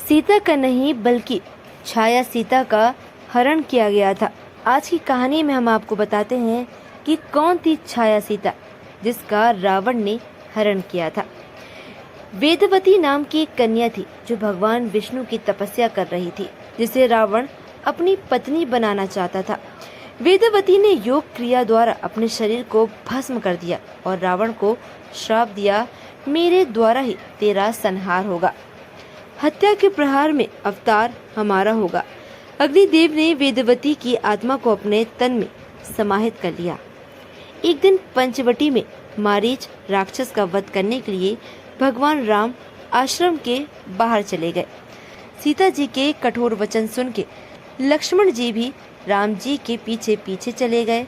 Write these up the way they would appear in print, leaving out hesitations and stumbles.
सीता का नहीं बल्कि छाया सीता का हरण किया गया था। आज की कहानी में हम आपको बताते हैं कि कौन थी छाया सीता जिसका रावण ने हरण किया था। वेदवती नाम की एक कन्या थी जो भगवान विष्णु की तपस्या कर रही थी, जिसे रावण अपनी पत्नी बनाना चाहता था। वेदवती ने योग क्रिया द्वारा अपने शरीर को भस्म कर दिया और रावण को श्राप दिया, मेरे द्वारा ही तेरा संहार होगा, हत्या के प्रहार में अवतार हमारा होगा। अग्निदेव ने वेदवती की आत्मा को अपने तन में समाहित कर लिया। एक दिन पंचवटी में मारीच राक्षस का वध करने के लिए भगवान राम आश्रम के बाहर चले गए। सीता जी के कठोर वचन सुन के लक्ष्मण जी भी राम जी के पीछे पीछे चले गए।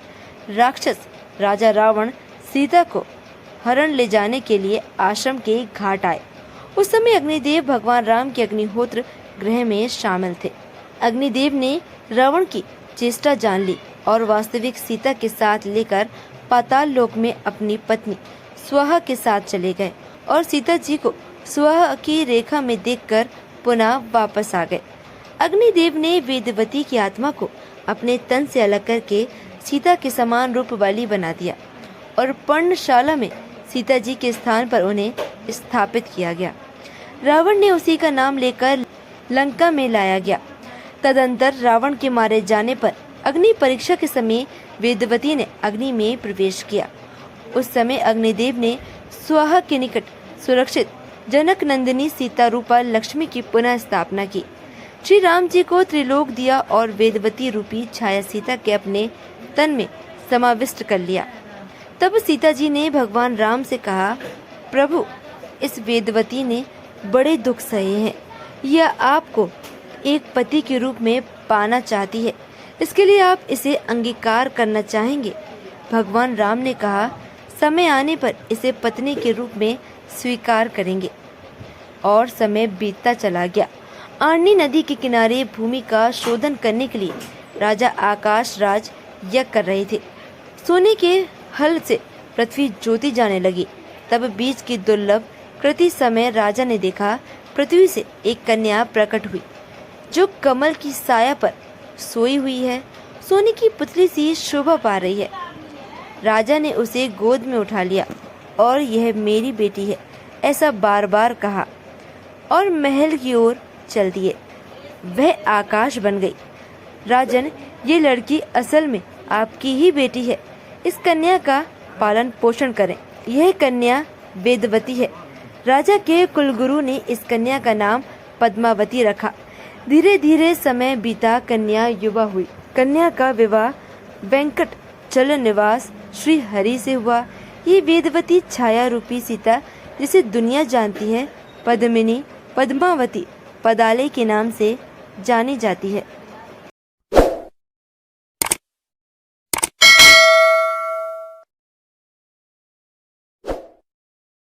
राक्षस राजा रावण सीता को हरण ले जाने के लिए आश्रम के घाट आए। उस समय अग्निदेव भगवान राम के अग्निहोत्र गृह में शामिल थे। अग्निदेव ने रावण की चेष्टा जान ली और वास्तविक सीता के साथ लेकर पाताल लोक में अपनी पत्नी स्वाहा के साथ चले गए और सीता जी को स्वाहा की रेखा में देखकर पुनः वापस आ गए। अग्निदेव ने वेदवती की आत्मा को अपने तन से अलग करके सीता के समान रूप वाली बना दिया और पर्णशाला में सीता जी के स्थान पर उन्हें स्थापित किया गया। रावण ने उसी का नाम लेकर लंका में लाया गया। तदंतर रावण के मारे जाने पर अग्नि परीक्षा के समय वेदवती ने अग्नि में प्रवेश किया। उस समय अग्निदेव ने स्वाहा के निकट सुरक्षित जनक नंदिनी सीता रूपा लक्ष्मी की पुनः स्थापना की। श्री राम जी को त्रिलोक दिया और वेदवती रूपी छाया सीता के अपने तन में समाविष्ट कर लिया। तब सीता जी ने भगवान राम से कहा, प्रभु, इस वेदवती ने बड़े दुख सहे हैं। यह आपको एक पति के रूप में पाना चाहती है, इसके लिए आप इसे अंगीकार करना चाहेंगे। भगवान राम ने कहा, समय आने पर इसे पत्नी के रूप में स्वीकार करेंगे। और समय बीतता चला गया। आरनी नदी के किनारे भूमि का शोधन करने के लिए राजा आकाश राज यज्ञ कर रहे थे। सोने के हल से पृथ्वी ज्योति जाने लगी। तब बीच की दुर्लभ कृति समय राजा ने देखा, पृथ्वी से एक कन्या प्रकट हुई जो कमल की साया पर सोई हुई है, सोने की पुतली सी शोभा पा रही है। राजा ने उसे गोद में उठा लिया और यह मेरी बेटी है ऐसा बार बार कहा और महल की ओर चल दिए। वह आकाश बन गई। राजन, ये लड़की असल में आपकी ही बेटी है, इस कन्या का पालन पोषण करें। यह कन्या वेदवती है। राजा के कुलगुरु ने इस कन्या का नाम पद्मावती रखा। धीरे धीरे समय बीता, कन्या युवा हुई। कन्या का विवाह वेंकट चल निवास श्री हरि से हुआ। ये वेदवती छाया रूपी सीता, जिसे दुनिया जानती है, पद्मिनी, पद्मावती, पदाले के नाम से जानी जाती है।